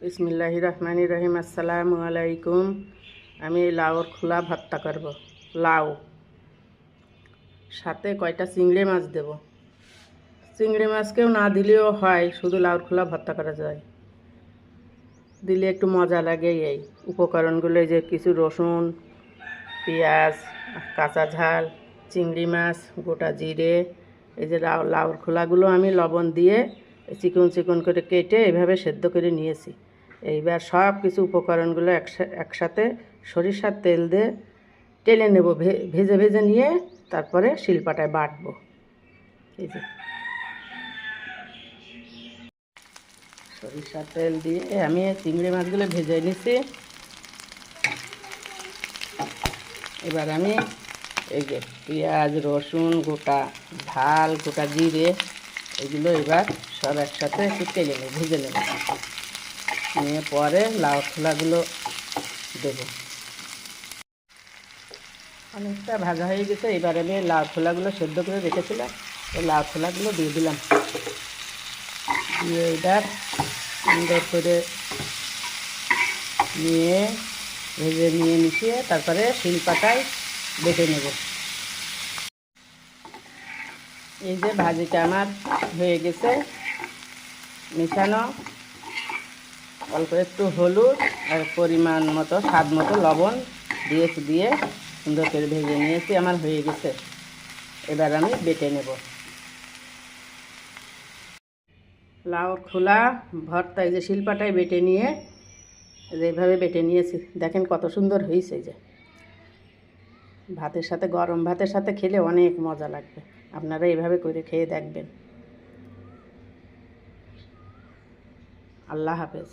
বিসমিল্লাহির রহমানির রহিম। আসসালামু আলাইকুম। আমি লাউর খোলা ভর্তা করব। লাউ সাথে কয়টা চিংড়ি মাছ দেব। চিংড়ি মাছকেও না দিলেও হয়, শুধু লাউর খোলা ভর্তা করা যায়, দিলে একটু মজা লাগে। এই উপকরণগুলো এই যে কিছু রসুন, পেঁয়াজ, কাঁচা ঝাল, চিংড়ি মাছ, গোটা জিরে, এই যে লাউর খোলাগুলো আমি লবণ দিয়ে চিকন চিকন করে কেটে এইভাবে সেদ্ধ করে নিয়েছি। এইবার সব কিছু উপকরণগুলো একসাথে সরিষার তেল দিয়ে টেলে নেব, ভেজে ভেজে নিয়ে তারপরে শিলপাটায় বাটবো। এই যে সরিষার তেল দিয়ে আমি চিংড়ি মাছগুলো ভেজে নিছি। এবার আমি এই যে পেঁয়াজ, রসুন, গোটা ঝাল, গোটা জিরে, এগুলো এবার সব একসাথে একটু তেলে নেব, ভেজে নেব। নিয়ে পরে লাউ খোলাগুলো দেবো। অনেকটা ভাজা হয়ে গেছে। এবার আমি লাউ খোলাগুলো সেদ্ধ করে রেখেছিলাম, এই লাউ খোলাগুলো দিয়ে দিলাম। দিয়ে এবার সুন্দর করে নিয়ে ভেজে নিয়ে মিশিয়ে তারপরে শিলপাটায় বেটে নেব। এই যে ভাজিটা আমার হয়ে গেছে মেশানো। অল্প একটু হলুদ আর পরিমাণ মতো স্বাদ মতো লবণ দিয়ে সুন্দর করে ভেজে নিয়েছি। আমার হয়ে গেছে। এবার আমি বেটে নেব। লাউর খোলা ভর্তা এই যে শিলপাটায় বেটে নিয়ে এইভাবে বেটে নিয়েছি। দেখেন কত সুন্দর হয়েছে। যে ভাতের সাথে, গরম ভাতের সাথে খেলে অনেক মজা লাগবে। আপনারা এইভাবে করে খেয়ে দেখবেন। আল্লাহ হাফেজ।